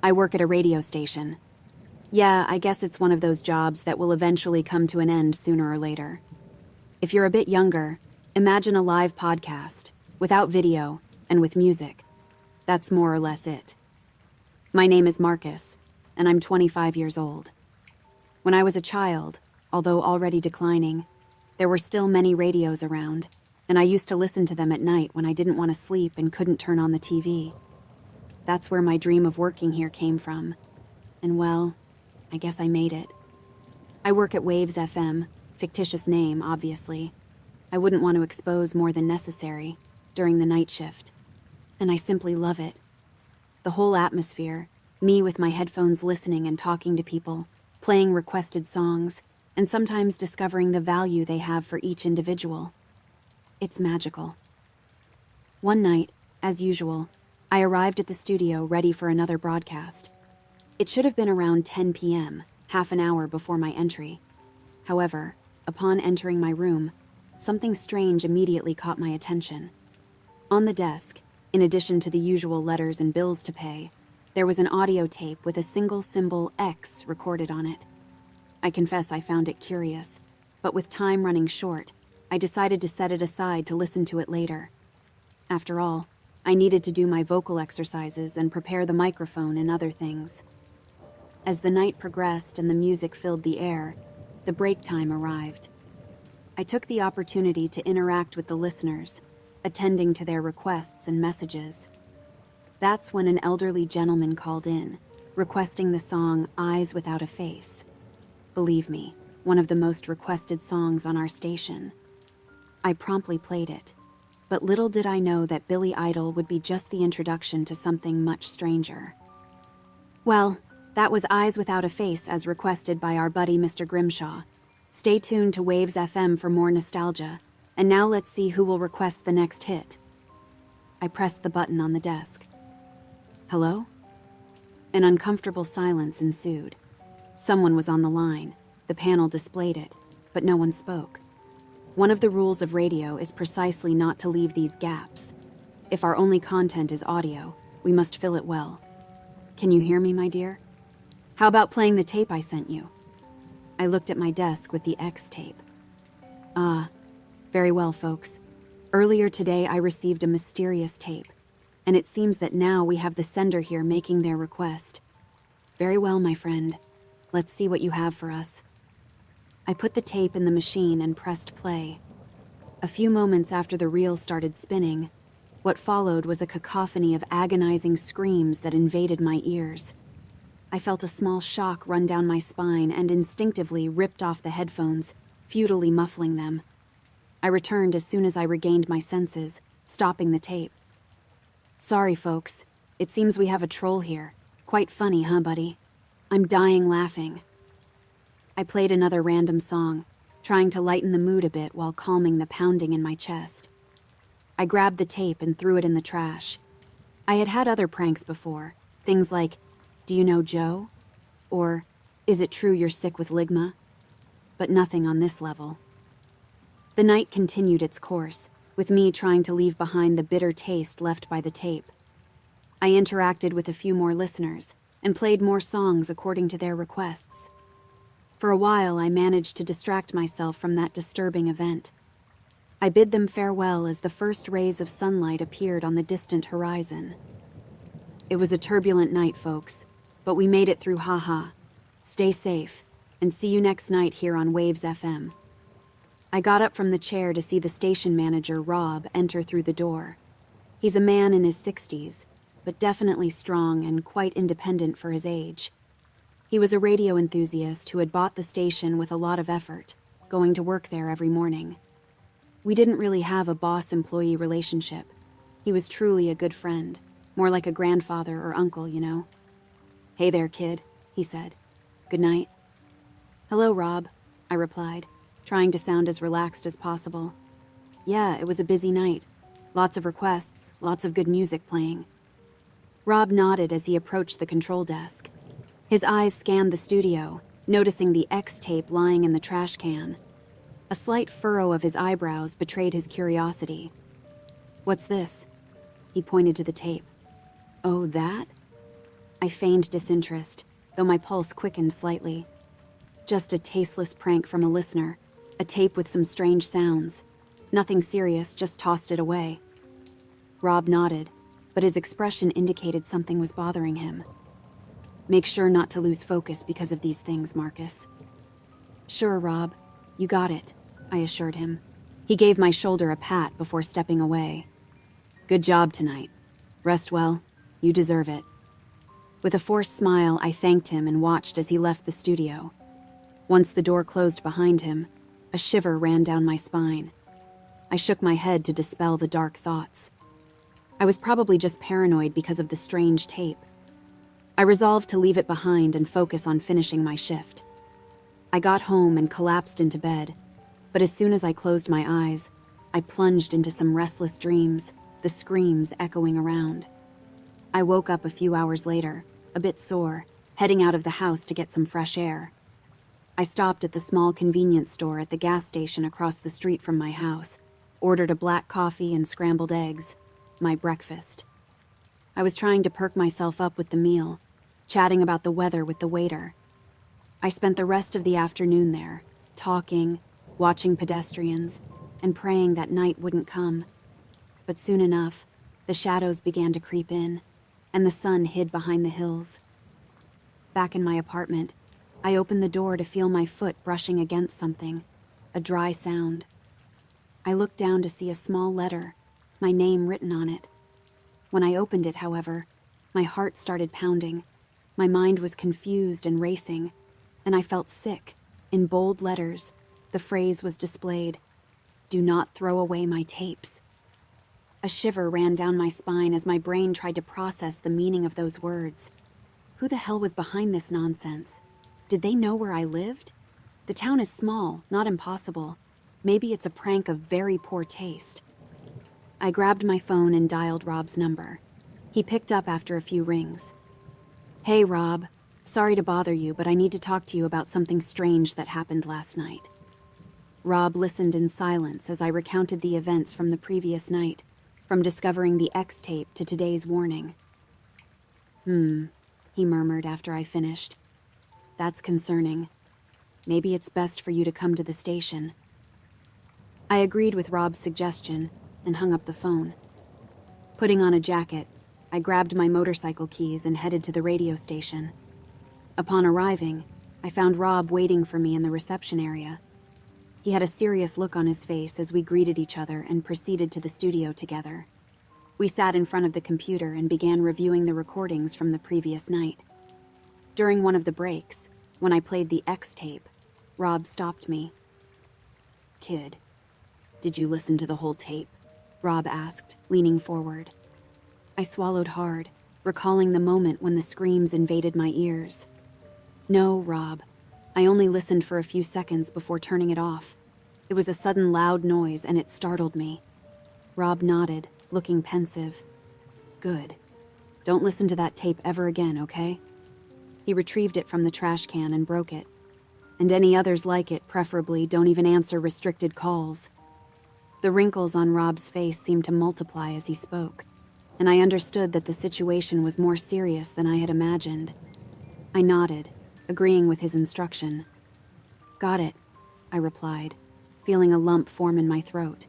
I work at a radio station. Yeah, I guess it's one of those jobs that will eventually come to an end sooner or later. If you're a bit younger, imagine a live podcast, without video and with music. That's more or less it. My name is Marcus, and I'm 25 years old. When I was a child, although already declining, there were still many radios around, and I used to listen to them at night when I didn't want to sleep and couldn't turn on the TV. That's where my dream of working here came from. And well, I guess I made it. I work at Waves FM, fictitious name, obviously. I wouldn't want to expose more than necessary during the night shift. And I simply love it. The whole atmosphere, me with my headphones listening and talking to people, playing requested songs, and sometimes discovering the value they have for each individual. It's magical. One night, as usual, I arrived at the studio ready for another broadcast. It should have been around 10 p.m., half an hour before my entry. However, upon entering my room, something strange immediately caught my attention. On the desk, in addition to the usual letters and bills to pay, there was an audio tape with a single symbol X recorded on it. I confess I found it curious, but with time running short, I decided to set it aside to listen to it later. After all, I needed to do my vocal exercises and prepare the microphone and other things. As the night progressed and the music filled the air, the break time arrived. I took the opportunity to interact with the listeners, attending to their requests and messages. That's when an elderly gentleman called in, requesting the song Eyes Without a Face. Believe me, one of the most requested songs on our station. I promptly played it, but little did I know that Billy Idol would be just the introduction to something much stranger. Well, that was Eyes Without a Face as requested by our buddy Mr. Grimshaw. Stay tuned to Waves FM for more nostalgia, and now let's see who will request the next hit. I pressed the button on the desk. Hello? An uncomfortable silence ensued. Someone was on the line. The panel displayed it, but no one spoke. One of the rules of radio is precisely not to leave these gaps. If our only content is audio, we must fill it well. Can you hear me, my dear? How about playing the tape I sent you? I looked at my desk with the X tape. Very well, folks. Earlier today, I received a mysterious tape, and it seems that now we have the sender here making their request. Very well, my friend. Let's see what you have for us. I put the tape in the machine and pressed play. A few moments after the reel started spinning, what followed was a cacophony of agonizing screams that invaded my ears. I felt a small shock run down my spine and instinctively ripped off the headphones, futilely muffling them. I returned as soon as I regained my senses, stopping the tape. Sorry, folks. It seems we have a troll here. Quite funny, huh, buddy? I'm dying laughing. I played another random song, trying to lighten the mood a bit while calming the pounding in my chest. I grabbed the tape and threw it in the trash. I had had other pranks before, things like, "Do you know Joe?" Or, "Is it true you're sick with ligma?" But nothing on this level. The night continued its course, with me trying to leave behind the bitter taste left by the tape. I interacted with a few more listeners and played more songs according to their requests. For a while, I managed to distract myself from that disturbing event. I bid them farewell as the first rays of sunlight appeared on the distant horizon. It was a turbulent night, folks, but we made it through, haha. Stay safe, and see you next night here on Waves FM. I got up from the chair to see the station manager, Rob, enter through the door. He's a man in his 60s, but definitely strong and quite independent for his age. He was a radio enthusiast who had bought the station with a lot of effort, going to work there every morning. We didn't really have a boss-employee relationship. He was truly a good friend, more like a grandfather or uncle, you know. "Hey there, kid," he said. "Good night." "Hello, Rob," I replied, trying to sound as relaxed as possible. "Yeah, it was a busy night. Lots of requests, lots of good music playing." Rob nodded as he approached the control desk. His eyes scanned the studio, noticing the X tape lying in the trash can. A slight furrow of his eyebrows betrayed his curiosity. "What's this?" He pointed to the tape. "Oh, that?" I feigned disinterest, though my pulse quickened slightly. Just a tasteless prank from a listener, a tape with some strange sounds. Nothing serious, just tossed it away. Rob nodded, but his expression indicated something was bothering him. Make sure not to lose focus because of these things, Marcus. Sure, Rob. You got it, I assured him. He gave my shoulder a pat before stepping away. Good job tonight. Rest well. You deserve it. With a forced smile, I thanked him and watched as he left the studio. Once the door closed behind him, a shiver ran down my spine. I shook my head to dispel the dark thoughts. I was probably just paranoid because of the strange tape. I resolved to leave it behind and focus on finishing my shift. I got home and collapsed into bed, but as soon as I closed my eyes, I plunged into some restless dreams, the screams echoing around. I woke up a few hours later, a bit sore, heading out of the house to get some fresh air. I stopped at the small convenience store at the gas station across the street from my house, ordered a black coffee and scrambled eggs, my breakfast. I was trying to perk myself up with the meal, chatting about the weather with the waiter. I spent the rest of the afternoon there, talking, watching pedestrians, and praying that night wouldn't come. But soon enough, the shadows began to creep in, and the sun hid behind the hills. Back in my apartment, I opened the door to feel my foot brushing against something, a dry sound. I looked down to see a small letter, my name written on it. When I opened it, however, my heart started pounding. My mind was confused and racing, and I felt sick. In bold letters, the phrase was displayed, "Do not throw away my tapes." A shiver ran down my spine as my brain tried to process the meaning of those words. Who the hell was behind this nonsense? Did they know where I lived? The town is small, not impossible. Maybe it's a prank of very poor taste. I grabbed my phone and dialed Rob's number. He picked up after a few rings. Hey, Rob. Sorry to bother you, but I need to talk to you about something strange that happened last night. Rob listened in silence as I recounted the events from the previous night, from discovering the X tape to today's warning. He murmured after I finished. That's concerning. Maybe it's best for you to come to the station. I agreed with Rob's suggestion and hung up the phone. Putting on a jacket, I grabbed my motorcycle keys and headed to the radio station. Upon arriving, I found Rob waiting for me in the reception area. He had a serious look on his face as we greeted each other and proceeded to the studio together. We sat in front of the computer and began reviewing the recordings from the previous night. During one of the breaks, when I played the X tape, Rob stopped me. Kid, did you listen to the whole tape? Rob asked, leaning forward. I swallowed hard, recalling the moment when the screams invaded my ears. No, Rob. I only listened for a few seconds before turning it off. It was a sudden loud noise and it startled me. Rob nodded, looking pensive. Good. Don't listen to that tape ever again, okay? He retrieved it from the trash can and broke it. And any others like it, preferably, don't even answer restricted calls. The wrinkles on Rob's face seemed to multiply as he spoke, and I understood that the situation was more serious than I had imagined. I nodded, agreeing with his instruction. Got it, I replied, feeling a lump form in my throat.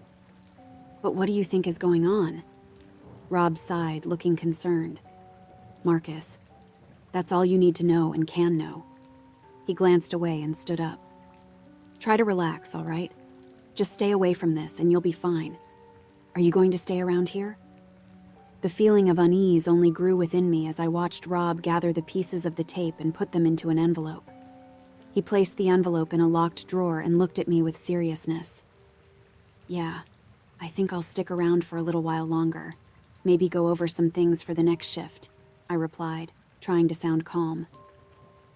But what do you think is going on? Rob sighed, looking concerned. Marcus, that's all you need to know and can know. He glanced away and stood up. Try to relax, all right? Just stay away from this and you'll be fine. Are you going to stay around here? The feeling of unease only grew within me as I watched Rob gather the pieces of the tape and put them into an envelope. He placed the envelope in a locked drawer and looked at me with seriousness. Yeah, I think I'll stick around for a little while longer. Maybe go over some things for the next shift, I replied, trying to sound calm.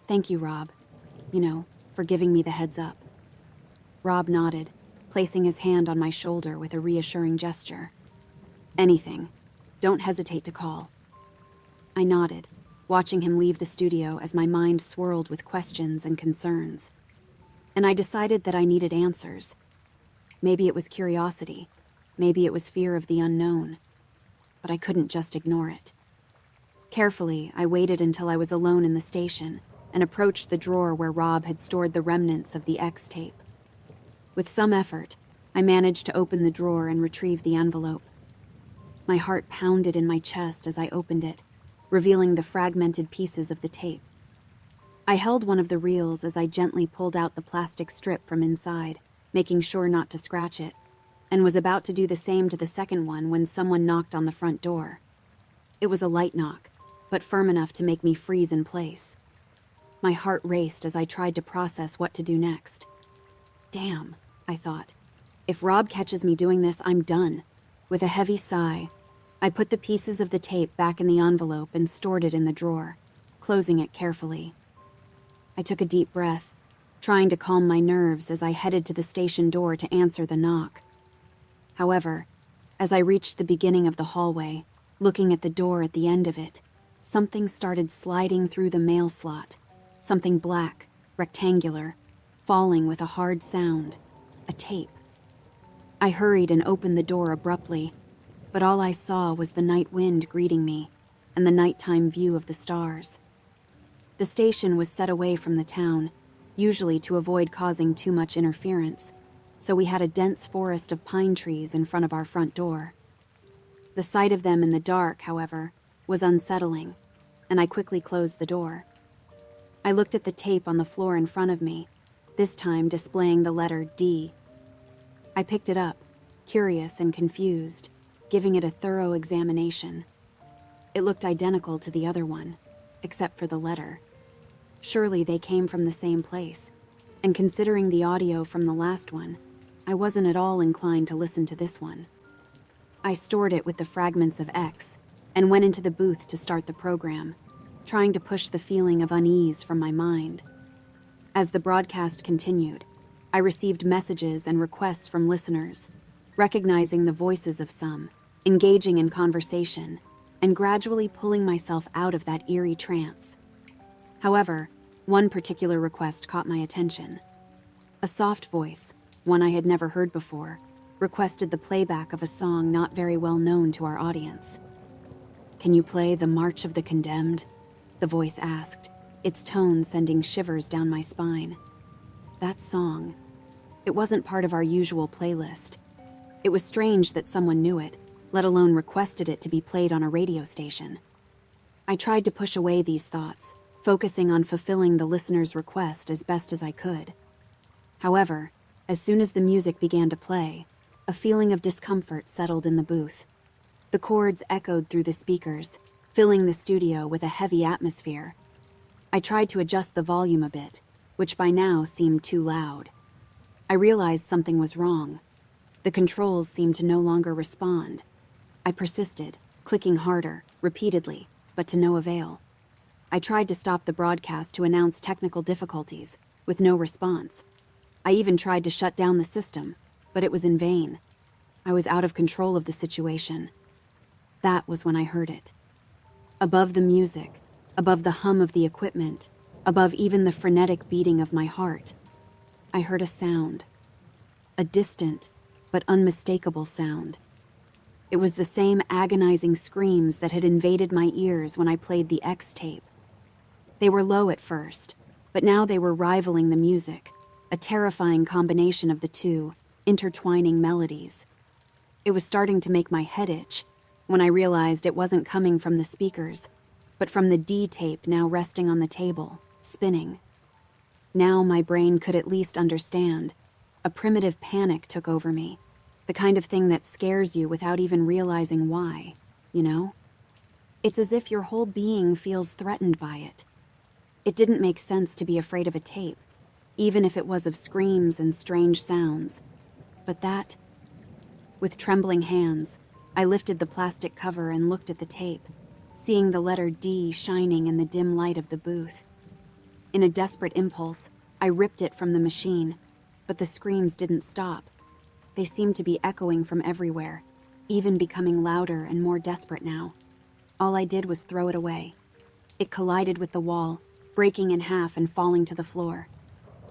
Thank you, Rob. For giving me the heads up. Rob nodded, placing his hand on my shoulder with a reassuring gesture. Anything. Don't hesitate to call. I nodded, watching him leave the studio as my mind swirled with questions and concerns. And I decided that I needed answers. Maybe it was curiosity. Maybe it was fear of the unknown. But I couldn't just ignore it. Carefully, I waited until I was alone in the station and approached the drawer where Rob had stored the remnants of the X tape. With some effort, I managed to open the drawer and retrieve the envelope. My heart pounded in my chest as I opened it, revealing the fragmented pieces of the tape. I held one of the reels as I gently pulled out the plastic strip from inside, making sure not to scratch it, and was about to do the same to the second one when someone knocked on the front door. It was a light knock, but firm enough to make me freeze in place. My heart raced as I tried to process what to do next. Damn, I thought. If Rob catches me doing this, I'm done. With a heavy sigh, I put the pieces of the tape back in the envelope and stored it in the drawer, closing it carefully. I took a deep breath, trying to calm my nerves as I headed to the station door to answer the knock. However, as I reached the beginning of the hallway, looking at the door at the end of it, something started sliding through the mail slot, something black, rectangular, falling with a hard sound, a tape. I hurried and opened the door abruptly, but all I saw was the night wind greeting me and the nighttime view of the stars. The station was set away from the town, usually to avoid causing too much interference, so we had a dense forest of pine trees in front of our front door. The sight of them in the dark, however, was unsettling, and I quickly closed the door. I looked at the tape on the floor in front of me, this time displaying the letter D. I picked it up, curious and confused, giving it a thorough examination. It looked identical to the other one, except for the letter. Surely they came from the same place, and considering the audio from the last one, I wasn't at all inclined to listen to this one. I stored it with the fragments of X and went into the booth to start the program, trying to push the feeling of unease from my mind. As the broadcast continued, I received messages and requests from listeners, recognizing the voices of some, engaging in conversation, and gradually pulling myself out of that eerie trance. However, one particular request caught my attention. A soft voice, one I had never heard before, requested the playback of a song not very well known to our audience. "Can you play the March of the Condemned?" the voice asked, its tone sending shivers down my spine. That song. It wasn't part of our usual playlist. It was strange that someone knew it, let alone requested it to be played on a radio station. I tried to push away these thoughts, focusing on fulfilling the listener's request as best as I could. However, as soon as the music began to play, a feeling of discomfort settled in the booth. The chords echoed through the speakers, filling the studio with a heavy atmosphere. I tried to adjust the volume a bit, which by now seemed too loud. I realized something was wrong. The controls seemed to no longer respond. I persisted, clicking harder, repeatedly, but to no avail. I tried to stop the broadcast to announce technical difficulties, with no response. I even tried to shut down the system, but it was in vain. I was out of control of the situation. That was when I heard it. Above the music, above the hum of the equipment, above even the frenetic beating of my heart, I heard a sound. A distant, but unmistakable sound. It was the same agonizing screams that had invaded my ears when I played the X tape. They were low at first, but now they were rivaling the music, a terrifying combination of the two, intertwining melodies. It was starting to make my head itch when I realized it wasn't coming from the speakers, but from the D tape now resting on the table, spinning. Now my brain could at least understand. A primitive panic took over me, the kind of thing that scares you without even realizing why, you know? It's as if your whole being feels threatened by it. It didn't make sense to be afraid of a tape, even if it was of screams and strange sounds. But that... With trembling hands, I lifted the plastic cover and looked at the tape, seeing the letter D shining in the dim light of the booth. In a desperate impulse, I ripped it from the machine, but the screams didn't stop. They seemed to be echoing from everywhere, even becoming louder and more desperate now. All I did was throw it away. It collided with the wall, breaking in half and falling to the floor.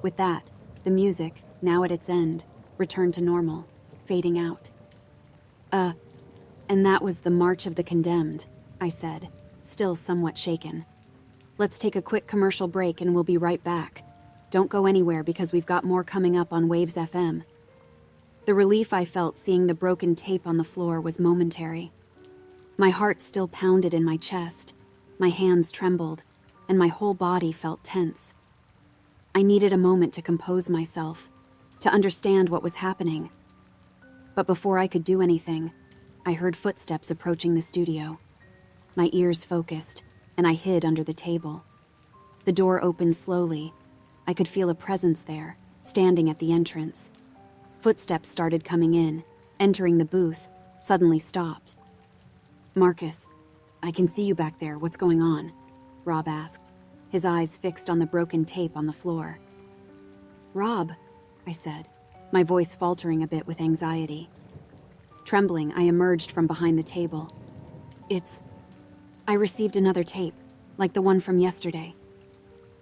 With that, the music, now at its end, returned to normal, fading out. And that was the March of the Condemned, I said, still somewhat shaken. "Let's take a quick commercial break and we'll be right back. Don't go anywhere because we've got more coming up on Waves FM." The relief I felt seeing the broken tape on the floor was momentary. My heart still pounded in my chest, my hands trembled, and my whole body felt tense. I needed a moment to compose myself, to understand what was happening. But before I could do anything, I heard footsteps approaching the studio. My ears focused, and I hid under the table. The door opened slowly. I could feel a presence there, standing at the entrance. Footsteps started coming in, entering the booth, suddenly stopped. "Marcus, I can see you back there. What's going on?" Rob asked, his eyes fixed on the broken tape on the floor. "Rob," I said, my voice faltering a bit with anxiety. Trembling, I emerged from behind the table. I received another tape, like the one from yesterday."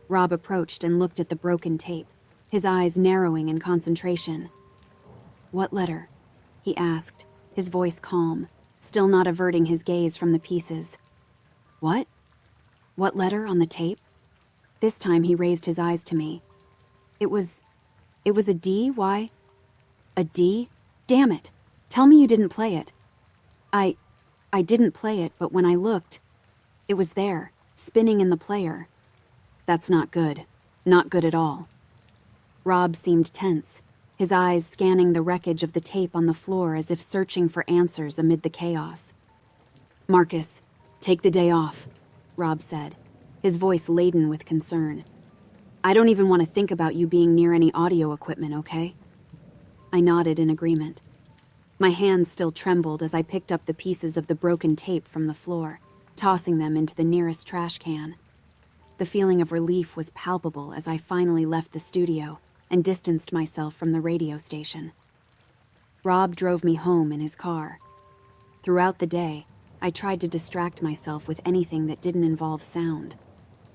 Rob approached and looked at the broken tape, his eyes narrowing in concentration. "What letter?" he asked, his voice calm, still not averting his gaze from the pieces. "What? What letter on the tape?" This time he raised his eyes to me. It was a D, why? "A D? Damn it! Tell me you didn't play it." I didn't play it, but when I looked, it was there, spinning in the player. "That's not good. Not good at all." Rob seemed tense, his eyes scanning the wreckage of the tape on the floor as if searching for answers amid the chaos. "Marcus, take the day off," Rob said, his voice laden with concern. "I don't even want to think about you being near any audio equipment, okay?" I nodded in agreement. My hands still trembled as I picked up the pieces of the broken tape from the floor, tossing them into the nearest trash can. The feeling of relief was palpable as I finally left the studio and distanced myself from the radio station. Rob drove me home in his car. Throughout the day, I tried to distract myself with anything that didn't involve sound.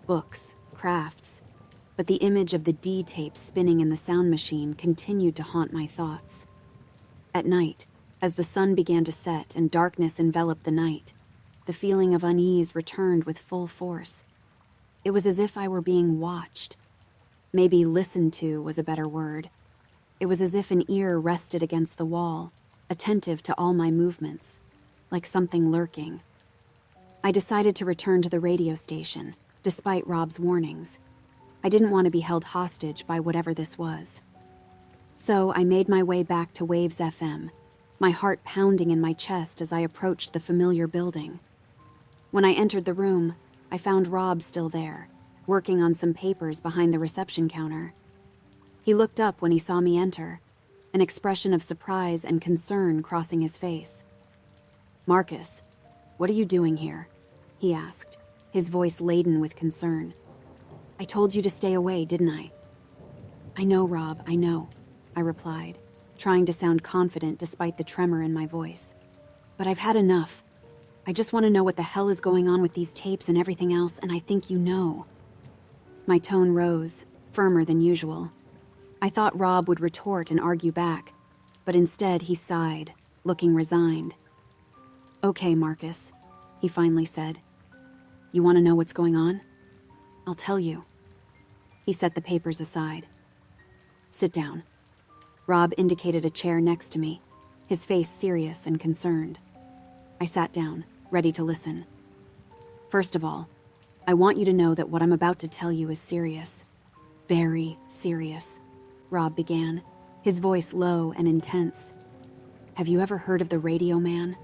Books, crafts, but the image of the D tape spinning in the sound machine continued to haunt my thoughts. At night, as the sun began to set and darkness enveloped the night, the feeling of unease returned with full force. It was as if I were being watched. Maybe listened to was a better word. It was as if an ear rested against the wall, attentive to all my movements, like something lurking. I decided to return to the radio station, despite Rob's warnings. I didn't want to be held hostage by whatever this was. So I made my way back to Waves FM, my heart pounding in my chest as I approached the familiar building. When I entered the room, I found Rob still there, working on some papers behind the reception counter. He looked up when he saw me enter, an expression of surprise and concern crossing his face. "Marcus, what are you doing here?" he asked, his voice laden with concern. "I told you to stay away, didn't I?" "I know, Rob, I know," I replied, trying to sound confident despite the tremor in my voice. "But I've had enough. I just want to know what the hell is going on with these tapes and everything else, and I think you know." My tone rose, firmer than usual. I thought Rob would retort and argue back, but instead he sighed, looking resigned. "Okay, Marcus," he finally said. "You want to know what's going on? I'll tell you." He set the papers aside. "Sit down." Rob indicated a chair next to me, his face serious and concerned. I sat down, ready to listen. "First of all, I want you to know that what I'm about to tell you is serious. Very serious," Rob began, his voice low and intense. "Have you ever heard of the Radio Man?"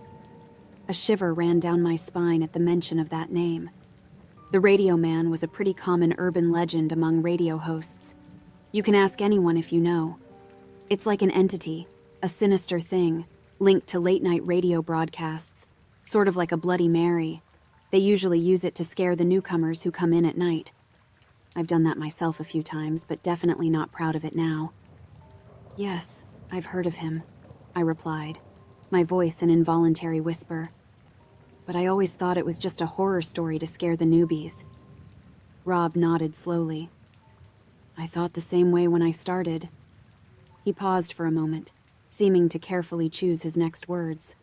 A shiver ran down my spine at the mention of that name. The Radio Man was a pretty common urban legend among radio hosts. You can ask anyone if you know. It's like an entity, a sinister thing, linked to late-night radio broadcasts, sort of like a Bloody Mary. They usually use it to scare the newcomers who come in at night. I've done that myself a few times, but definitely not proud of it now. "Yes, I've heard of him," I replied, my voice an involuntary whisper. "But I always thought it was just a horror story to scare the newbies." Rob nodded slowly. "I thought the same way when I started." He paused for a moment, seeming to carefully choose his next words.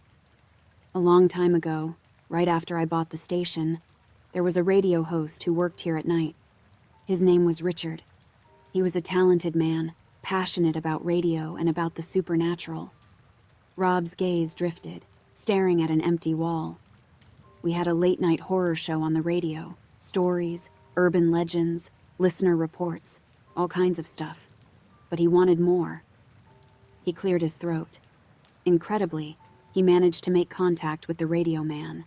"A long time ago, right after I bought the station, There was a radio host who worked here at night. His name was Richard. He was a talented man, passionate about radio and about the supernatural. Rob's gaze drifted, staring at an empty wall. We had a late-night horror show on the radio. Stories, urban legends, listener reports, all kinds of stuff. But he wanted more. He cleared his throat. Incredibly, he managed to make contact with the radio man.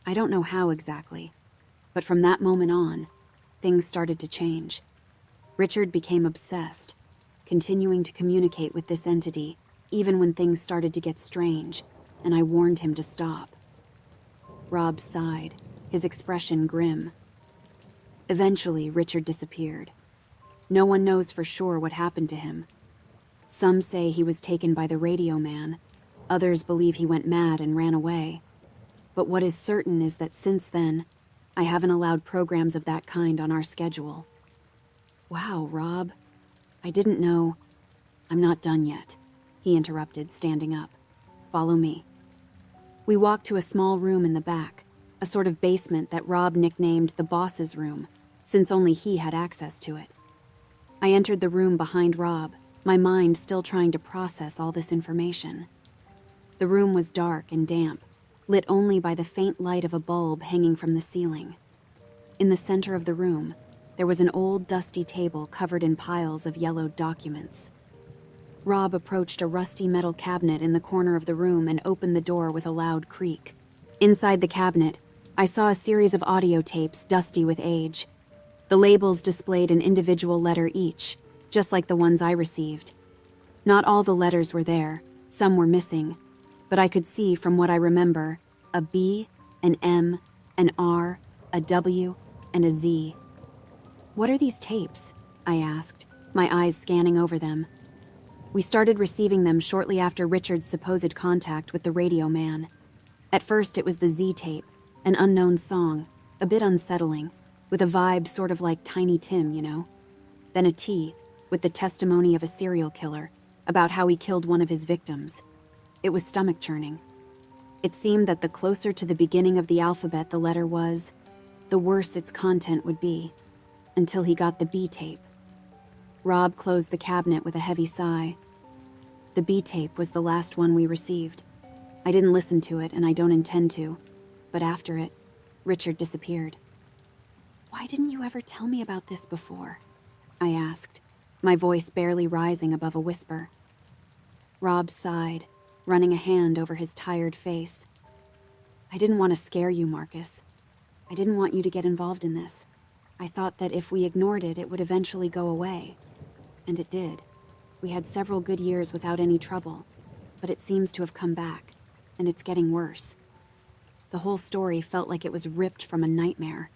I don't know how exactly, but from that moment on, things started to change. Richard became obsessed, continuing to communicate with this entity, even when things started to get strange, and I warned him to stop. Rob sighed, his expression grim. Eventually, Richard disappeared. No one knows for sure what happened to him. Some say he was taken by the radio man. Others believe he went mad and ran away. But what is certain is that since then, I haven't allowed programs of that kind on our schedule. Wow, Rob. I didn't know. I'm not done yet, he interrupted, standing up. Follow me. We walked to a small room in the back, a sort of basement that Rob nicknamed the boss's room, since only he had access to it. I entered the room behind Rob, my mind still trying to process all this information. The room was dark and damp, lit only by the faint light of a bulb hanging from the ceiling. In the center of the room, there was an old dusty table covered in piles of yellowed documents. Rob approached a rusty metal cabinet in the corner of the room and opened the door with a loud creak. Inside the cabinet, I saw a series of audio tapes dusty with age. The labels displayed an individual letter each, just like the ones I received. Not all the letters were there, some were missing, but I could see from what I remember a B, an M, an R, a W, and a Z. What are these tapes? I asked, my eyes scanning over them. We started receiving them shortly after Richard's supposed contact with the radio man. At first it was the Z tape, an unknown song, a bit unsettling, with a vibe sort of like Tiny Tim, you know? Then a T, with the testimony of a serial killer, about how he killed one of his victims. It was stomach-churning. It seemed that the closer to the beginning of the alphabet the letter was, the worse its content would be, until he got the B tape. Rob closed the cabinet with a heavy sigh. The B tape was the last one we received. I didn't listen to it, and I don't intend to, but after it, Richard disappeared. Why didn't you ever tell me about this before? I asked, my voice barely rising above a whisper. Rob sighed, running a hand over his tired face. I didn't want to scare you, Marcus. I didn't want you to get involved in this. I thought that if we ignored it, it would eventually go away. And it did. We had several good years without any trouble, but it seems to have come back, and it's getting worse. The whole story felt like it was ripped from a nightmare.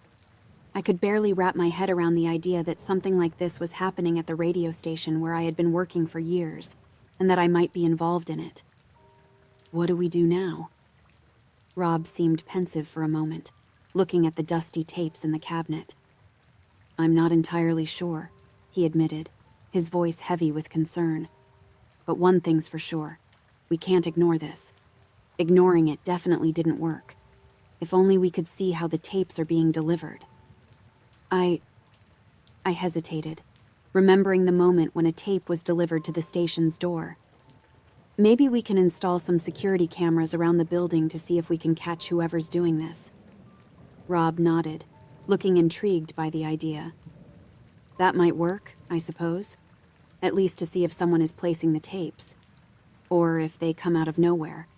I could barely wrap my head around the idea that something like this was happening at the radio station where I had been working for years, and that I might be involved in it. What do we do now? Rob seemed pensive for a moment, looking at the dusty tapes in the cabinet. I'm not entirely sure, he admitted, his voice heavy with concern. But one thing's for sure. We can't ignore this. Ignoring it definitely didn't work. If only we could see how the tapes are being delivered. I hesitated, remembering the moment when a tape was delivered to the station's door. Maybe we can install some security cameras around the building to see if we can catch whoever's doing this. Rob nodded, looking intrigued by the idea. That might work, I suppose. At least to see if someone is placing the tapes. Or if they come out of nowhere.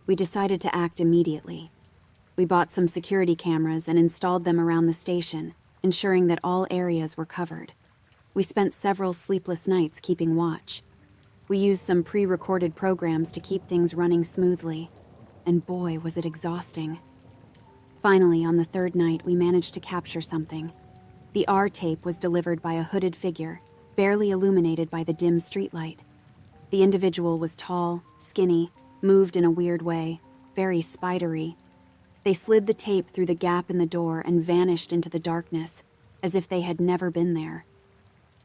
We decided to act immediately. We bought some security cameras and installed them around the station, ensuring that all areas were covered. We spent several sleepless nights keeping watch. We used some pre-recorded programs to keep things running smoothly, and boy, was it exhausting. Finally, on the third night, we managed to capture something. The R tape was delivered by a hooded figure, barely illuminated by the dim streetlight. The individual was tall, skinny, moved in a weird way, very spidery. They slid the tape through the gap in the door and vanished into the darkness, as if they had never been there.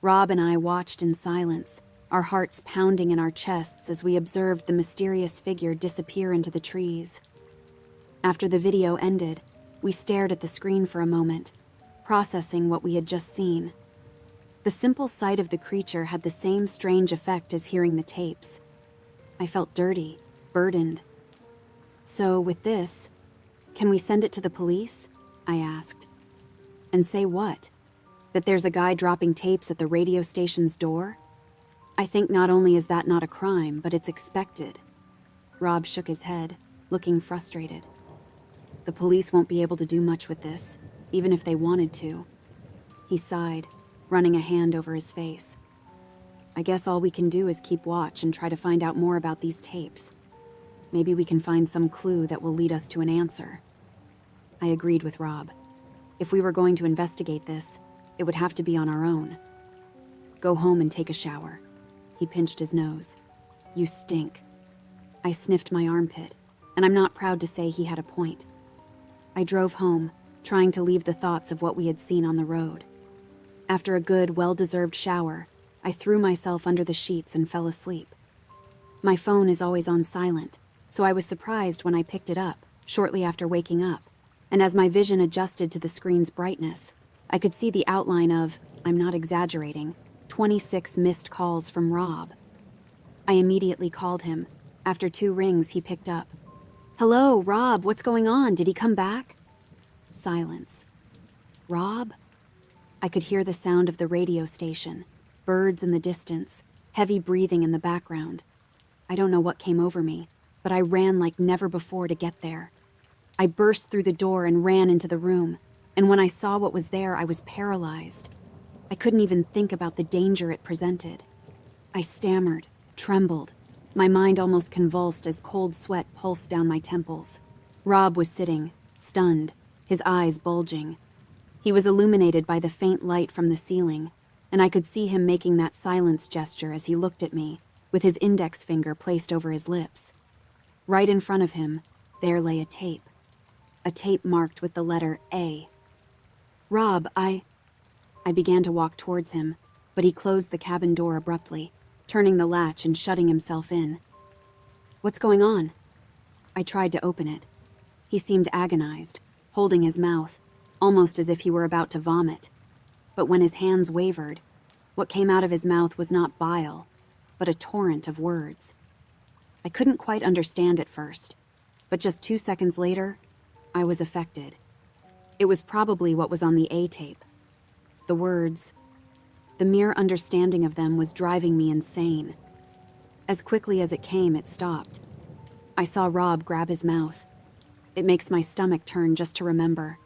Rob and I watched in silence, our hearts pounding in our chests as we observed the mysterious figure disappear into the trees. After the video ended, We stared at the screen for a moment, processing what we had just seen. The simple sight of the creature had the same strange effect as hearing the tapes. I felt dirty, burdened. "So, with this, can we send it to the police?" I asked. "And say what? That there's a guy dropping tapes at the radio station's door? I think not only is that not a crime, but it's expected." Rob shook his head, looking frustrated. "The police won't be able to do much with this, even if they wanted to." He sighed, running a hand over his face. "I guess all we can do is keep watch and try to find out more about these tapes. Maybe we can find some clue that will lead us to an answer." I agreed with Rob. If we were going to investigate this, it would have to be on our own. "Go home and take a shower." He pinched his nose. "You stink." I sniffed my armpit, and I'm not proud to say he had a point. I drove home, trying to leave the thoughts of what we had seen on the road. After a good, well-deserved shower, I threw myself under the sheets and fell asleep. My phone is always on silent, so I was surprised when I picked it up, shortly after waking up, and as my vision adjusted to the screen's brightness, I could see the outline of, I'm not exaggerating, 26 missed calls from Rob. I immediately called him. After 2 rings, he picked up. "Hello, Rob, what's going on? Did he come back?" Silence. "Rob?" I could hear the sound of the radio station, birds in the distance, heavy breathing in the background. I don't know what came over me, but I ran like never before to get there. I burst through the door and ran into the room, and when I saw what was there, I was paralyzed. I couldn't even think about the danger it presented. I stammered, trembled. My mind almost convulsed as cold sweat pulsed down my temples. Rob was sitting, stunned, his eyes bulging. He was illuminated by the faint light from the ceiling, and I could see him making that silence gesture as he looked at me, with his index finger placed over his lips. Right in front of him, there lay a tape marked with the letter A. "Rob, I began to walk towards him, but he closed the cabin door abruptly, turning the latch and shutting himself in. "What's going on?" I tried to open it. He seemed agonized, holding his mouth, almost as if he were about to vomit. But when his hands wavered, what came out of his mouth was not bile, but a torrent of words. I couldn't quite understand at first, but just 2 seconds later, I was affected. It was probably what was on the A tape. The words. The mere understanding of them was driving me insane. As quickly as it came, it stopped. I saw Rob grab his mouth. It makes my stomach turn just to remember.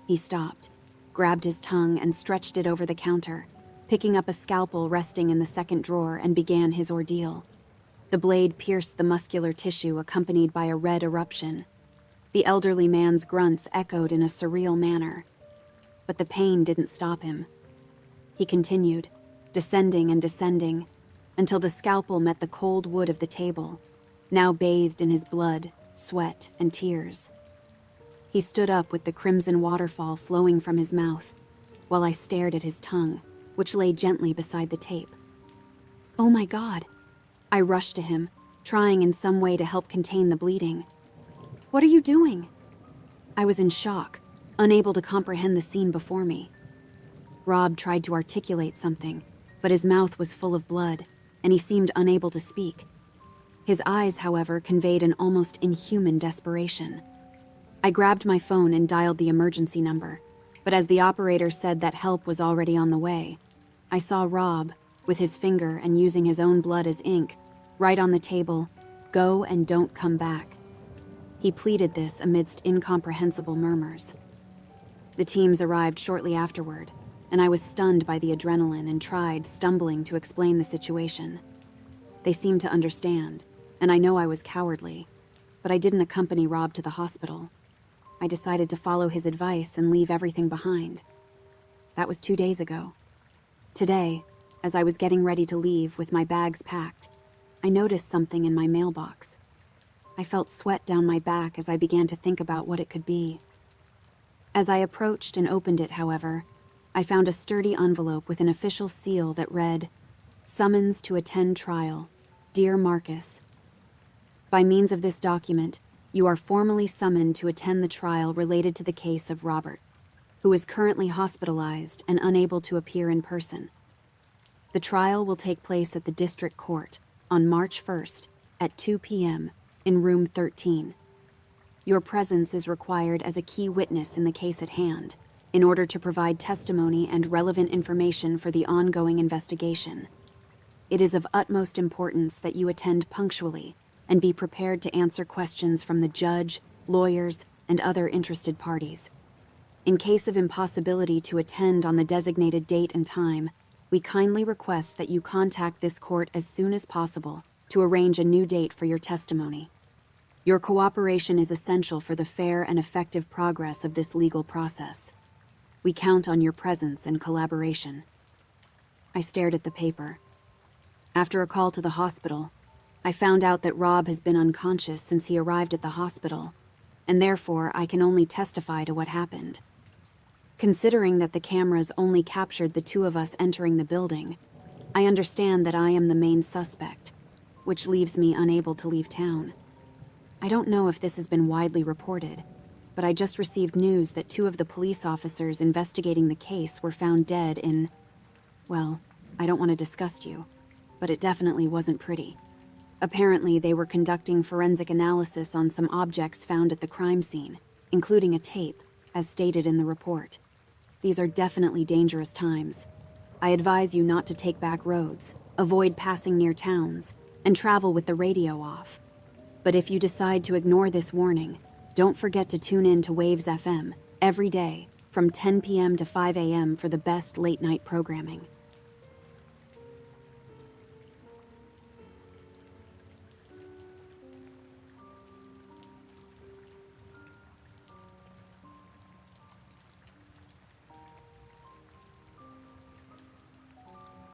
He stopped, grabbed his tongue, and stretched it over the counter, picking up a scalpel resting in the second drawer, and began his ordeal. The blade pierced the muscular tissue, accompanied by a red eruption. The elderly man's grunts echoed in a surreal manner. But the pain didn't stop him. He continued, descending and descending, until the scalpel met the cold wood of the table, now bathed in his blood, sweat, and tears. He stood up with the crimson waterfall flowing from his mouth, while I stared at his tongue, which lay gently beside the tape. "Oh my God!" I rushed to him, trying in some way to help contain the bleeding. "What are you doing?" I was in shock, unable to comprehend the scene before me. Rob tried to articulate something, but his mouth was full of blood, and he seemed unable to speak. His eyes, however, conveyed an almost inhuman desperation. I grabbed my phone and dialed the emergency number, but as the operator said that help was already on the way, I saw Rob, with his finger and using his own blood as ink, write on the table, "Go and don't come back." He pleaded this amidst incomprehensible murmurs. The teams arrived shortly afterward, and I was stunned by the adrenaline and tried, stumbling, to explain the situation. They seemed to understand, and I know I was cowardly, but I didn't accompany Rob to the hospital. I decided to follow his advice and leave everything behind. That was 2 days ago. Today, as I was getting ready to leave with my bags packed, I noticed something in my mailbox. I felt sweat down my back as I began to think about what it could be. As I approached and opened it, however, I found a sturdy envelope with an official seal that read, "Summons to attend trial. Dear Marcus." By means of this document, You are formally summoned to attend the trial related to the case of Robert, who is currently hospitalized and unable to appear in person. The trial will take place at the District Court on March 1st at 2 p.m. in Room 13. Your presence is required as a key witness in the case at hand in order to provide testimony and relevant information for the ongoing investigation. It is of utmost importance that you attend punctually and be prepared to answer questions from the judge, lawyers, and other interested parties. In case of impossibility to attend on the designated date and time, we kindly request that you contact this court as soon as possible to arrange a new date for your testimony. Your cooperation is essential for the fair and effective progress of this legal process. We count on your presence and collaboration. I stared at the paper. After a call to the hospital, I found out that Rob has been unconscious since he arrived at the hospital, and therefore I can only testify to what happened. Considering that the cameras only captured the two of us entering the building, I understand that I am the main suspect, which leaves me unable to leave town. I don't know if this has been widely reported, but I just received news that two of the police officers investigating the case were found dead in... Well, I don't want to disgust you, but it definitely wasn't pretty. Apparently, they were conducting forensic analysis on some objects found at the crime scene, including a tape, as stated in the report. These are definitely dangerous times. I advise you not to take back roads, avoid passing near towns, and travel with the radio off. But if you decide to ignore this warning, don't forget to tune in to Waves FM every day from 10 p.m. to 5 a.m. for the best late-night programming.